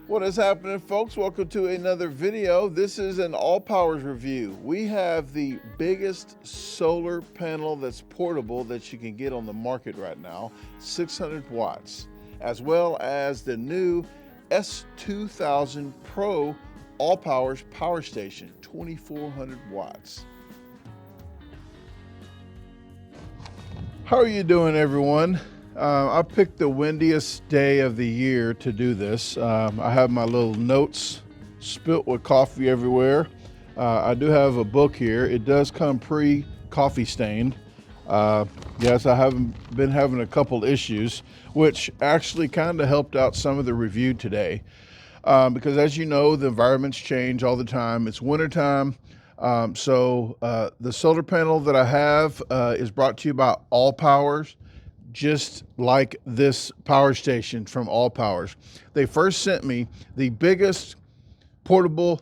What is happening, folks? Welcome to another video. This is an ALLPOWERS review. We have the biggest solar panel that's portable that you can get on the market right now, 600 watts, as well as the new S2000 Pro ALLPOWERS power station, 2400 watts. How are you doing, everyone? I picked the windiest day of the year to do this. I have my little notes spilt with coffee everywhere. I do have a book here. It does come pre-coffee stained. Yes, I haven't been having a couple issues, which actually kind of helped out some of the review today. Because as you know, the environments change all the time. It's wintertime. So the solar panel that I have is brought to you by ALLPOWERS, just like this power station from ALLPOWERS. They first sent me the biggest portable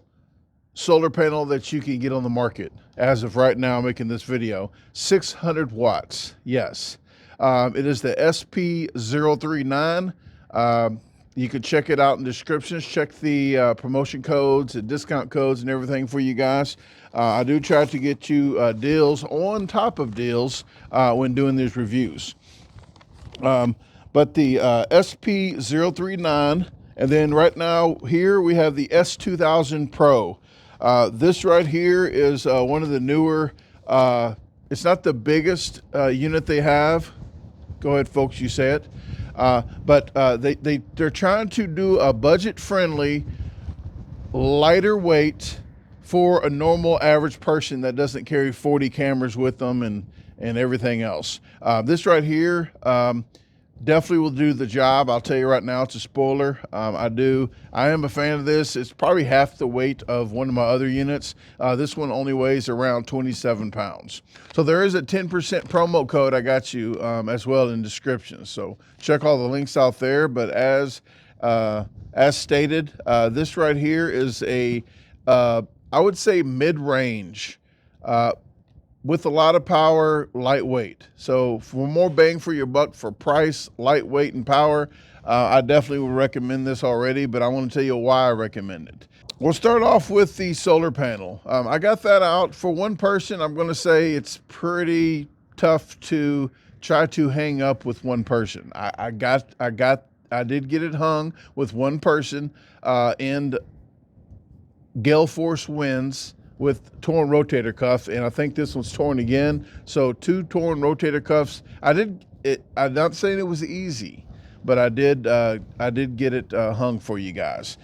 solar panel that you can get on the market as of right now making this video, 600 watts. Yes, it is the SP039. You can check it out in descriptions. Check the promotion codes and discount codes and everything for you guys. I do try to get you deals on top of deals when doing these reviews. But the SP039, and then right now here we have the S2000 Pro. This right here is one of the newer, it's not the biggest unit they have. Go ahead, folks, you say it. But they're trying to do a budget-friendly, lighter weight for a normal average person that doesn't carry 40 cameras with them and everything else. This right here definitely will do the job. I'll tell you right now, it's a spoiler. I am a fan of this. It's probably half the weight of one of my other units. This one only weighs around 27 pounds. So there is a 10% promo code I got you as well in the description. So check all the links out there. But as stated, this right here is a, I would say mid-range, with a lot of power, lightweight. So for more bang for your buck for price, lightweight, and power, I definitely would recommend this already, but I want to tell you why I recommend it. We'll start off with the solar panel. I got that out for one person. I'm going to say it's pretty tough to try to hang up with one person. I did get it hung with one person, and gale force winds with torn rotator cuff, and I think this one's torn again. So 2 torn rotator cuffs. I'm not saying it was easy, but I did get it hung for you guys.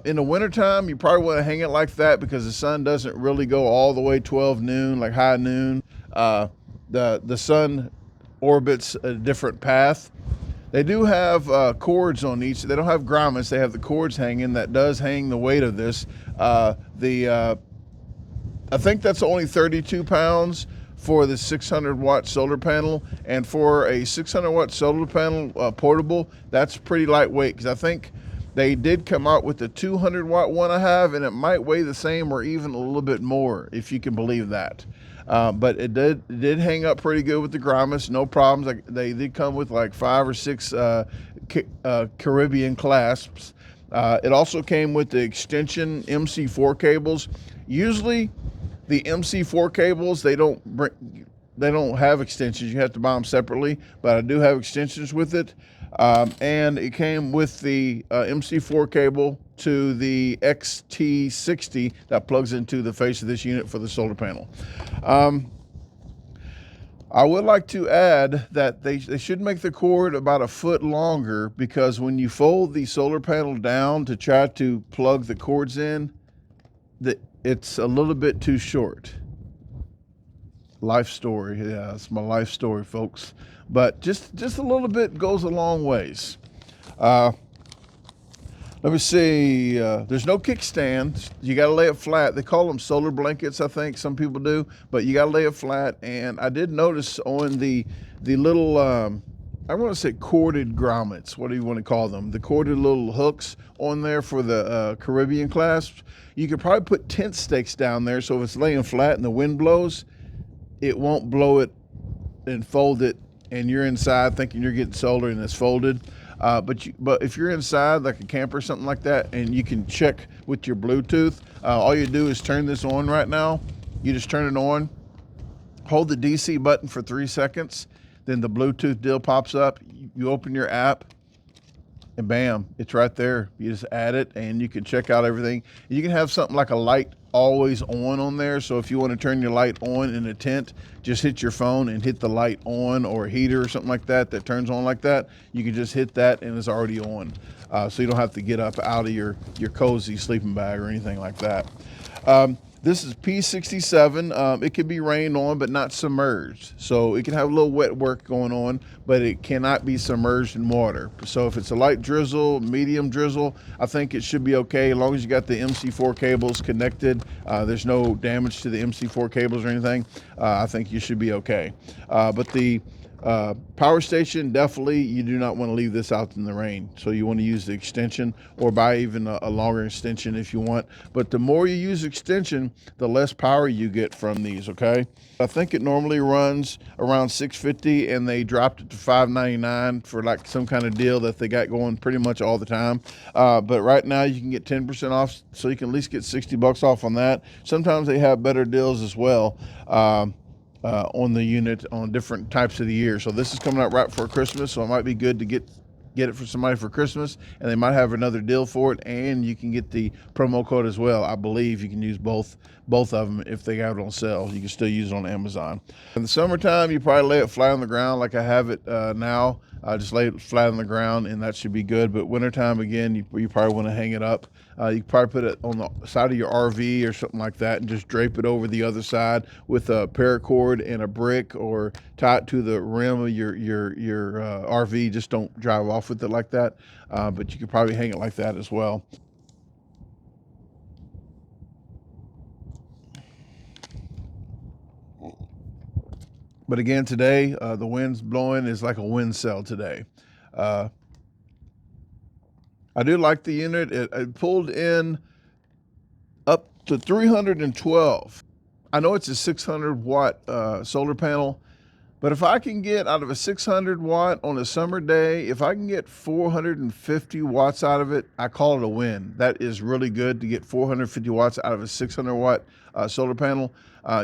In the wintertime, you probably want to hang it like that because the sun doesn't really go all the way 12 noon, like high noon. The sun orbits a different path. They do have cords on each. They don't have grommets. They have the cords hanging. That does hang the weight of this. I think that's only 32 pounds for the 600 watt solar panel. And for a 600 watt solar panel portable, that's pretty lightweight, because I think they did come out with the 200 watt one I have, and it might weigh the same or even a little bit more, if you can believe that. But it did hang up pretty good with the grommets, no problems. Like, they did come with like 5 or 6 Caribbean clasps. It also came with the extension MC4 cables. Usually the MC4 cables, they don't have extensions. You have to buy them separately, but I do have extensions with it. And it came with the MC4 cable to the XT60 that plugs into the face of this unit for the solar panel. I would like to add that they should make the cord about 1 foot longer, because when you fold the solar panel down to try to plug the cords in, it's a little bit too short. Life story. Yeah, it's my life story, folks. But just a little bit goes a long ways. Let me see. There's no kickstand. You got to lay it flat. They call them solar blankets, I think some people do, but you got to lay it flat. And I did notice on the little, I want to say corded grommets. What do you want to call them? The corded little hooks on there for the Caribbean clasps. You could probably put tent stakes down there, so if it's laying flat and the wind blows, it won't blow it and fold it, and you're inside thinking you're getting solar and it's folded. But if you're inside like a camper or something like that, and you can check with your Bluetooth, all you do is turn this on right now. You just turn it on, hold the DC button for 3 seconds, then the Bluetooth deal pops up. You open your app, and bam, it's right there. You just add it, and you can check out everything. You can have something like a light always on there. So if you want to turn your light on in a tent, just hit your phone and hit the light on, or a heater or something like that that turns on like that. You can just hit that and it's already on. So you don't have to get up out of your cozy sleeping bag or anything like that. This is P67. It can be rained on, but not submerged. So it can have a little wet work going on, but it cannot be submerged in water. So if it's a light drizzle, medium drizzle, I think it should be okay. As long as you got the MC4 cables connected, there's no damage to the MC4 cables or anything, I think you should be okay. But the power station, definitely you do not want to leave this out in the rain. So you want to use the extension, or buy even a longer extension if you want. But the more you use extension, the less power you get from these, okay? I think it normally runs around $650, and they dropped it to $599 for like some kind of deal that they got going pretty much all the time. But right now you can get 10% off, so you can at least get 60 bucks off on that. Sometimes they have better deals as well. On the unit on different types of the year. So this is coming out right for Christmas, so it might be good to get it for somebody for Christmas, and they might have another deal for it, and you can get the promo code as well. I believe you can use both of them if they have it on sale. You can still use it on Amazon. In the summertime, you probably lay it flat on the ground like I have it now. Just lay it flat on the ground, and that should be good. But wintertime, again, you probably want to hang it up. You can probably put it on the side of your RV or something like that, and just drape it over the other side with a paracord and a brick, or tie it to the rim of your RV. Just don't drive off with it like that. But you could probably hang it like that as well. But again, today, the wind's blowing. Is like a wind cell today. I do like the unit. It pulled in up to 312. I know it's a 600 watt solar panel, but if I can get out of a 600 watt on a summer day, if I can get 450 watts out of it, I call it a win. That is really good to get 450 watts out of a 600 watt solar panel.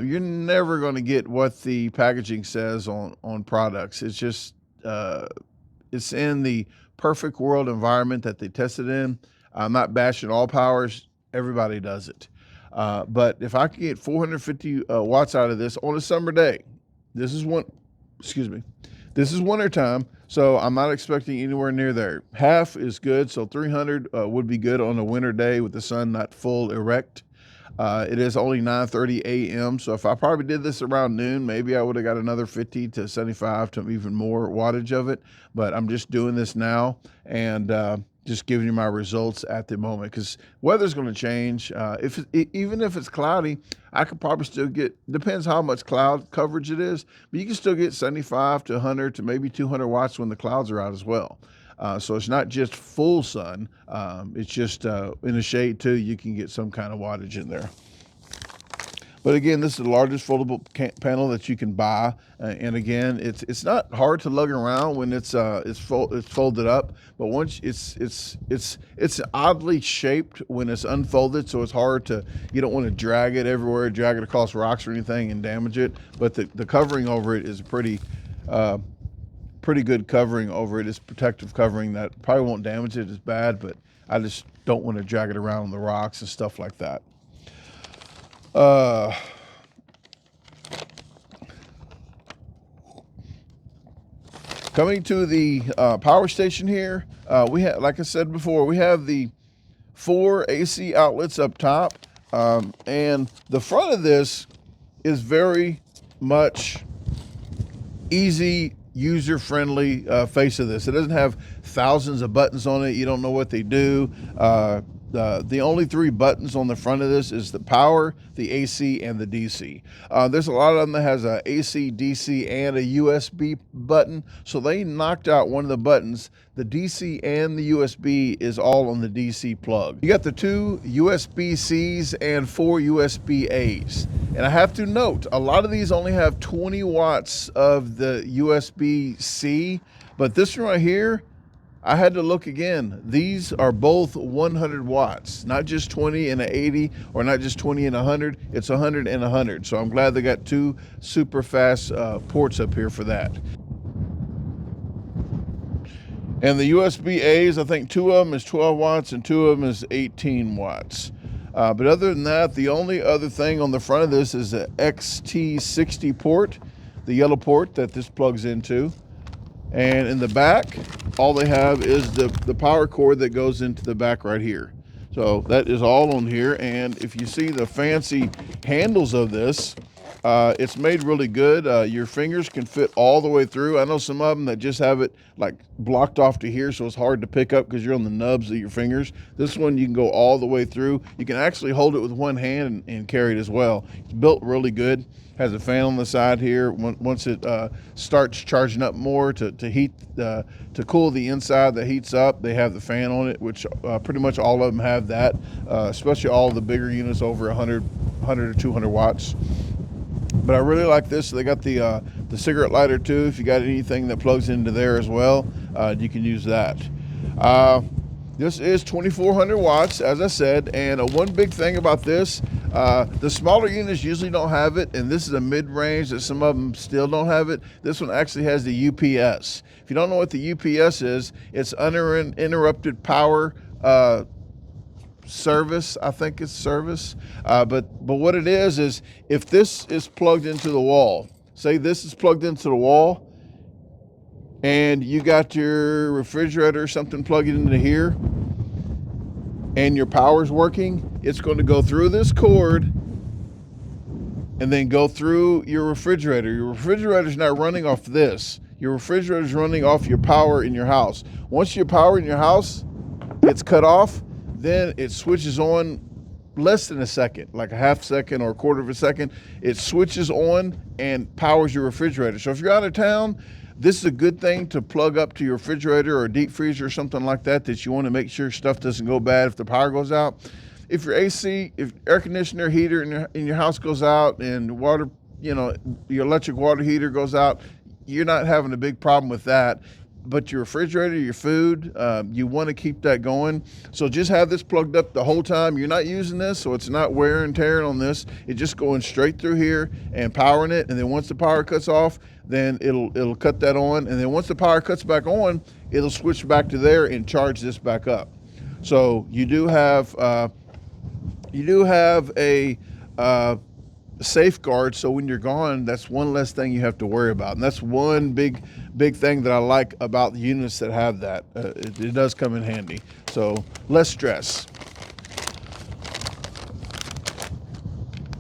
You're never going to get what the packaging says on products. It's just, it's in the perfect world environment that they tested in. I'm not bashing ALLPOWERS. Everybody does it. But if I can get 450 watts out of this on a summer day, this is winter time, so I'm not expecting anywhere near there. Half is good, so 300 would be good on a winter day with the sun not full erect. It is only 9:30 a.m., so if I probably did this around noon, maybe I would have got another 50 to 75 to even more wattage of it. But I'm just doing this now, and just giving you my results at the moment, because weather's going to change. Even if it's cloudy, I could probably still get, depends how much cloud coverage it is, but you can still get 75 to 100 to maybe 200 watts when the clouds are out as well. So it's not just full sun, it's just in the shade too, you can get some kind of wattage in there. But again, this is the largest foldable panel that you can buy, and again, it's not hard to lug around when it's folded up. But once it's oddly shaped when it's unfolded, so it's hard to, you don't want to drag it everywhere, drag it across rocks or anything and damage it. But the covering over it is pretty good covering over it. It's protective covering that probably won't damage it as bad, but I just don't want to drag it around on the rocks and stuff like that. Coming to the power station here, we have, like I said before, we have the 4 AC outlets up top, and the front of this is very much easy, user-friendly face of this. It doesn't have thousands of buttons on it. You don't know what they do. The only 3 buttons on the front of this is the power, the AC, and the DC. There's a lot of them that has a AC, DC, and a USB button. So they knocked out one of the buttons. The DC and the USB is all on the DC plug. You got the 2 USB-Cs and 4 USB-As. And I have to note, a lot of these only have 20 watts of the USB-C, but this one right here, I had to look again. These are both 100 watts, not just 20 and an 80, or not just 20 and 100. It's 100 and 100. So I'm glad they got two super fast ports up here for that. And the USB A's, I think two of them is 12 watts and two of them is 18 watts. But other than that, the only other thing on the front of this is the XT60 port, the yellow port that this plugs into. And in the back, all they have is the power cord that goes into the back right here. So that is all on here. And if you see the fancy handles of this, it's made really good. Your fingers can fit all the way through. I know some of them that just have it like blocked off to here, so it's hard to pick up because you're on the nubs of your fingers. This one, you can go all the way through. You can actually hold it with one hand and carry it as well. It's built really good. Has a fan on the side here. Once it starts charging up more to heat, to cool the inside that heats up, they have the fan on it, which pretty much all of them have that, especially all of the bigger units over 100 or 200 watts. But I really like this. They got the cigarette lighter too. If you got anything that plugs into there as well, you can use that. This is 2400 watts, as I said, and one big thing about this, the smaller units usually don't have it, and this is a mid-range that some of them still don't have it. This one actually has the UPS. If you don't know what the UPS is, it's uninterrupted power service. I think it's service. But what it is if this is plugged into the wall, say this is plugged into the wall, and you got your refrigerator or something plugged into here, and your power's working, it's going to go through this cord and then go through your refrigerator. Your refrigerator's not running off this. Your refrigerator's running off your power in your house. Once your power in your house gets cut off, then it switches on less than a second, like a half second or a quarter of a second. It switches on and powers your refrigerator. So if you're out of town, this is a good thing to plug up to your refrigerator or a deep freezer or something like that you want to make sure stuff doesn't go bad if the power goes out. If your AC, if air conditioner, heater in your house goes out, and water, your electric water heater goes out, you're not having a big problem with that. But your refrigerator, your food, you want to keep that going. So just have this plugged up the whole time. You're not using this, so it's not wear and tearing on this. It's just going straight through here and powering it. And then once the power cuts off, then it'll cut that on. And then once the power cuts back on, it'll switch back to there and charge this back up. So you do have a safeguard, so when you're gone, that's one less thing you have to worry about. And that's one big thing that I like about the units that have that. It does come in handy, so less stress.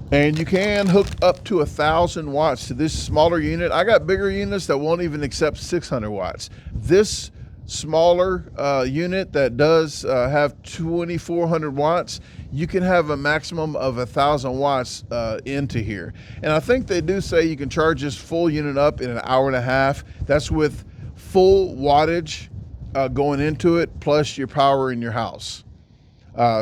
And you can hook up to 1,000 watts to this smaller unit. I got bigger units that won't even accept 600 watts. This smaller unit that does have 2,400 watts, you can have a maximum of 1,000 watts into here. And I think they do say you can charge this full unit up in an hour and a half. That's with full wattage going into it, plus your power in your house.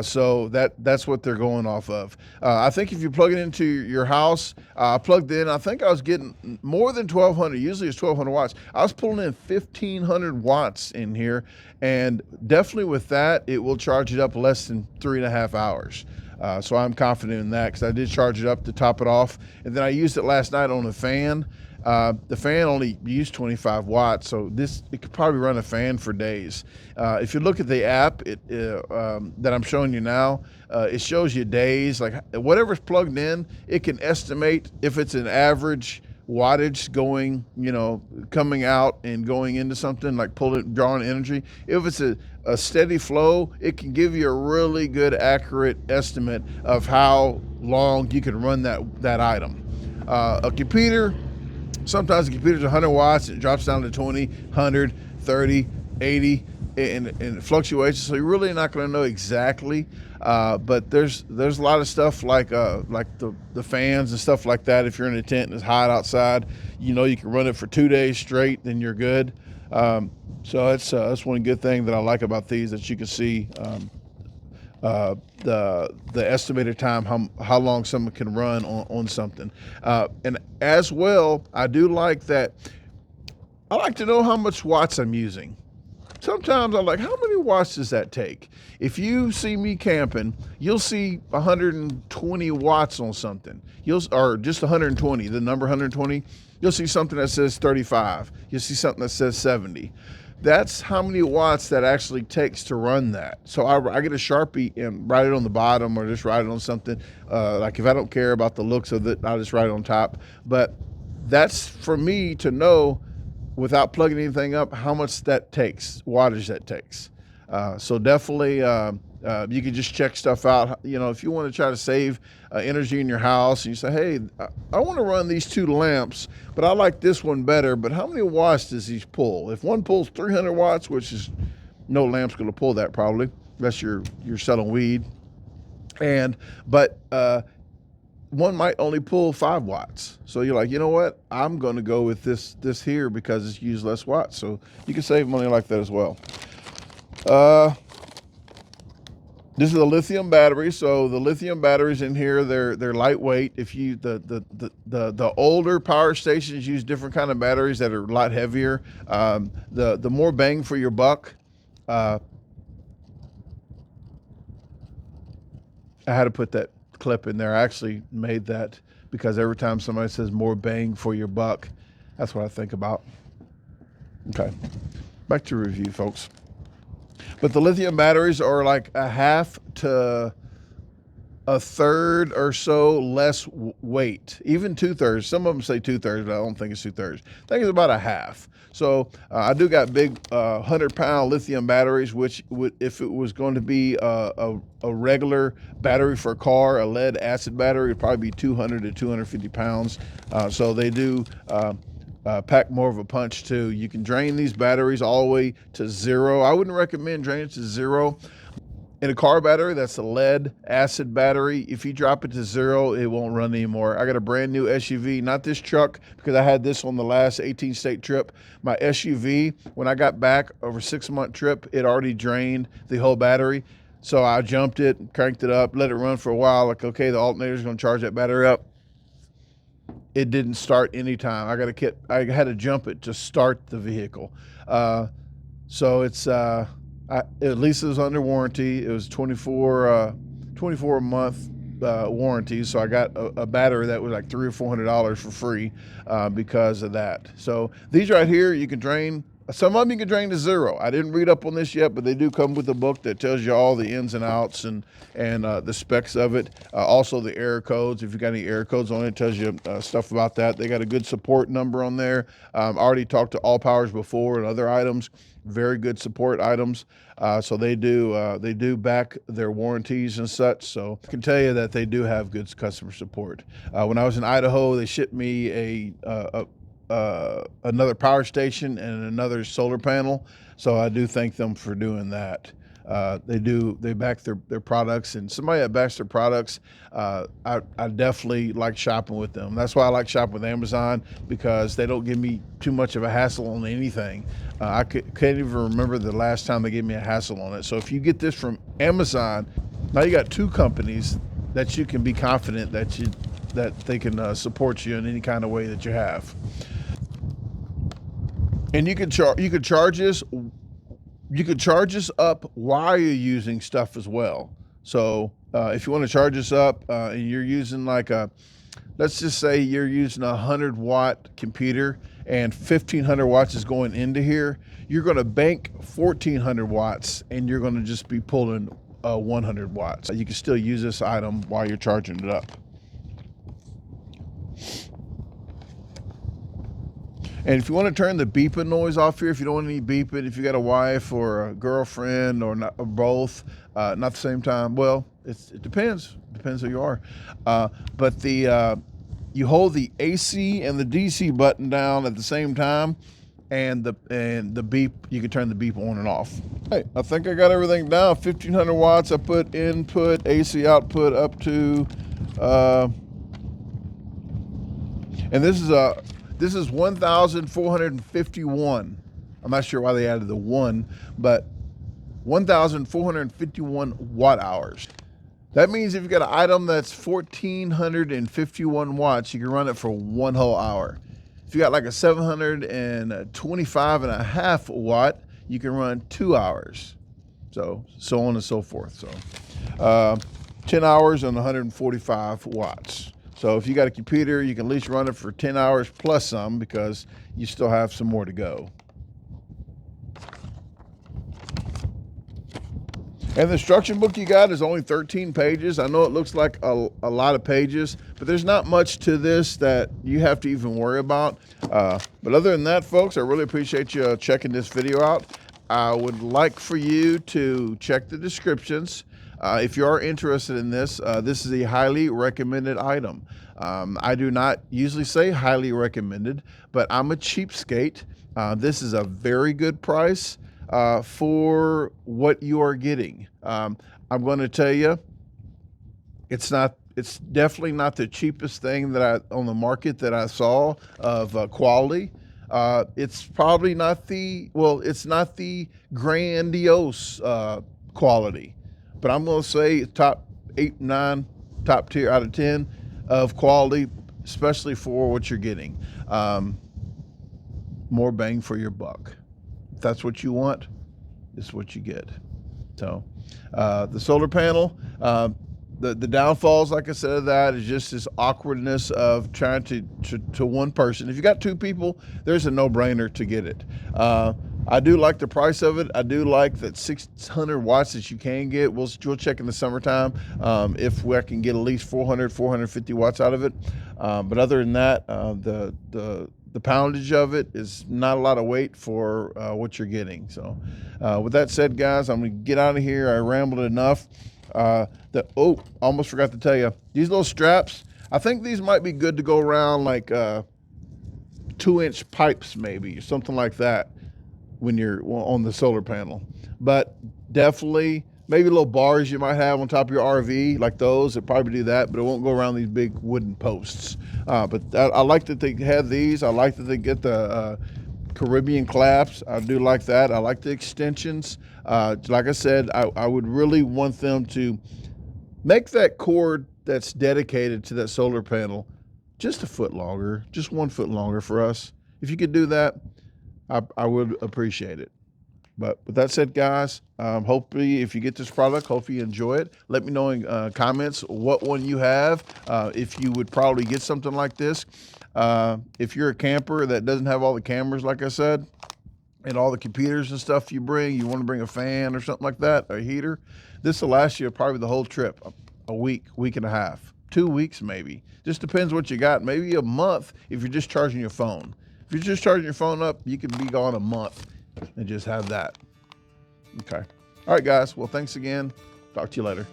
So that's what they're going off of. I think if you plug it into your house, I plugged in, I think I was getting more than 1,200. Usually it's 1,200 watts. I was pulling in 1,500 watts in here, and definitely with that, it will charge it up less than 3.5 hours. So I'm confident in that because I did charge it up to top it off. And then I used it last night on a fan. The fan only used 25 watts, so it could probably run a fan for days. If you look at the app that I'm showing you now, it shows you days, like whatever's plugged in, it can estimate if it's an average wattage going, coming out and going into something, like drawing energy. If it's a steady flow, it can give you a really good, accurate estimate of how long you can run that item. A computer, sometimes the computer's 100 watts, it drops down to 20, 100, 30, 80, and it fluctuates. So you're really not going to know exactly. But there's a lot of stuff like the fans and stuff like that. If you're in a tent and it's hot outside, you can run it for 2 days straight, then you're good. So that's one good thing that I like about these, that you can see the estimated time, how long someone can run on something. And as well, I do like that. I like to know how much watts I'm using. sometimes I'm like, how many watts does that take? If you see me camping, you'll see 120 watts on something. Or just 120, the number 120. You'll see something that says 35. You'll see something that says 70. That's how many watts that actually takes to run that. So I get a Sharpie and write it on the bottom, or just write it on something. Like if I don't care about the looks of it, I'll just write it on top. But that's for me to know, without plugging anything up, how much that takes, wattage that takes. So definitely, you can just check stuff out. You know, if you want to try to save energy in your house, and you say, hey, I want to run these 2 lamps, but I like this one better, but how many watts does these pull? If one pulls 300 watts, which is, no lamp's going to pull that probably, unless you're selling weed. But one might only pull 5 watts. So you're like, you know what? I'm going to go with this here because it's used less watts. So you can save money like that as well. This is a lithium battery. So the lithium batteries in here, they're lightweight. If you the older power stations use different kind of batteries that are a lot heavier. The more bang for your buck. I had to put that clip in there. I actually made that because every time somebody says more bang for your buck, that's what I think about. Okay, back to review, folks. But the lithium batteries are like a half to a third or so less weight, even 2/3. Some of them say 2/3, but I don't think it's 2/3. I think it's about a half. So I do got big 100-pound lithium batteries, which would, if it was going to be a regular battery for a car, a lead acid battery, it'd probably be 200 to 250 pounds. So they do pack more of a punch too. You can drain these batteries all the way to 0. I wouldn't recommend draining it to 0. In a car battery, that's a lead acid battery. If you drop it to 0, it won't run anymore. I got a brand new SUV, not this truck, because I had this on the last 18-state trip. My SUV, when I got back over a 6-month trip, it already drained the whole battery. So I jumped it, cranked it up, let it run for a while. Like, okay, the alternator's gonna charge that battery up. It didn't start anytime. I had to jump it to start the vehicle. So it's, at least it was under warranty. It was 24 month warranty. So I got a battery that was like $300 or $400 for free because of that. So these right here, you can drain. Some of them you can drain to 0. I didn't read up on this yet, but they do come with a book that tells you all the ins and outs and the specs of it. Also the error codes. If you got any error codes on it, it tells you stuff about that. They got a good support number on there. I already talked to ALLPOWERS before and other items. Very good support items. So they do back their warranties and such. So I can tell you that they do have good customer support. When I was in Idaho, they shipped me another power station and another solar panel. So I do thank them for doing that. They back their products, and somebody that backs their products, I definitely like shopping with them. That's why I like shopping with Amazon, because they don't give me too much of a hassle on anything. I can't even remember the last time they gave me a hassle on it. So if you get this from Amazon, now you got 2 companies that you can be confident that they can support you in any kind of way that you have. And you could charge this up while you're using stuff as well. So if you want to charge this up and you're using like let's just say you're using a 100-watt computer and 1,500 watts is going into here, you're going to bank 1,400 watts and you're going to just be pulling 100 watts. You can still use this item while you're charging it up. And if you want to turn the beeping noise off here, if you don't want any beeping, if you got a wife or a girlfriend or both, not the same time, well, it depends. Depends who you are. But you hold the AC and the DC button down at the same time, and the beep, you can turn the beep on and off. Hey, I think I got everything down. 1,500 watts. I put input, AC output up to, and this is 1,451. I'm not sure why they added the 1, but 1,451 watt hours. That means if you got an item that's 1,451 watts, you can run it for 1 whole hour. If you got like a 725.5 watt, you can run 2 hours. So on and so forth. So 10 hours on 145 watts. So if you got a computer, you can at least run it for 10 hours plus some, because you still have some more to go. And the instruction book you got is only 13 pages. I know it looks like a lot of pages, but there's not much to this that you have to even worry about. But other than that, folks, I really appreciate you checking this video out. I would like for you to check the descriptions. If you are interested in this, this is a highly recommended item. I do not usually say highly recommended, but I'm a cheapskate. This is a very good price for what you are getting. I'm going to tell you, it's definitely not the cheapest thing that on the market that I saw of quality. It's probably not it's not the grandiose quality, but I'm going to say top 8, 9, top tier out of 10 of quality, especially for what you're getting. More bang for your buck. If that's what you want, this is what you get. So the solar panel, the downfalls, like I said, of that is just this awkwardness of trying to one person. If you got 2 people, there's a no-brainer to get it. I do like the price of it. I do like that 600 watts that you can get. We'll check in the summertime if I can get at least 400, 450 watts out of it. But other than that, the poundage of it is not a lot of weight for what you're getting. So with that said, guys, I'm gonna get out of here. I rambled enough. Almost forgot to tell you, these little straps, I think these might be good to go around like 2-inch pipes maybe, or something like that when you're on the solar panel. But definitely maybe little bars you might have on top of your RV, like those, it probably do that, but it won't go around these big wooden posts. But I like that they have these. I like that they get the Caribbean clasps. I do like that. I like the extensions. Like I said, I would really want them to make that cord that's dedicated to that solar panel just a foot longer, just 1 foot longer for us. If you could do that, I would appreciate it. But with that said, guys, hopefully if you get this product, hopefully you enjoy it. Let me know in comments what one you have, if you would probably get something like this. If you're a camper that doesn't have all the cameras, like I said, and all the computers and stuff you want to bring a fan or something like that, a heater, this will last you probably the whole trip, a week, week and a half, 2 weeks maybe. Just depends what you got. Maybe a month if you're just charging your phone. If you're just charging your phone up, you could be gone a month and just have that. Okay. All right, guys. Well, thanks again. Talk to you later.